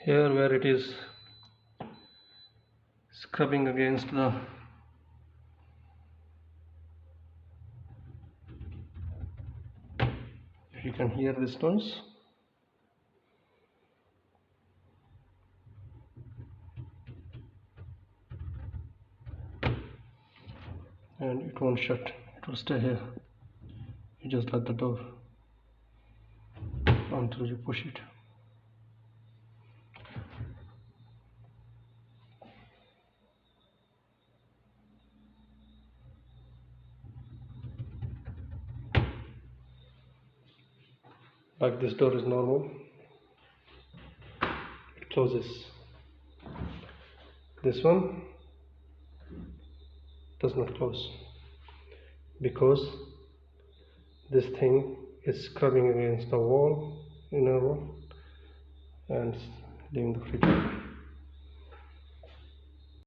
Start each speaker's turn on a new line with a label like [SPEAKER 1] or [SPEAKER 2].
[SPEAKER 1] Here where it is scrubbing against the if you can hear this noise, and it won't shut, it will stay here. You just let the door until you push it. Like this door is normal, it closes. This one does not close because this thing is scrubbing against the wall, inner wall, and leaving the fridge open.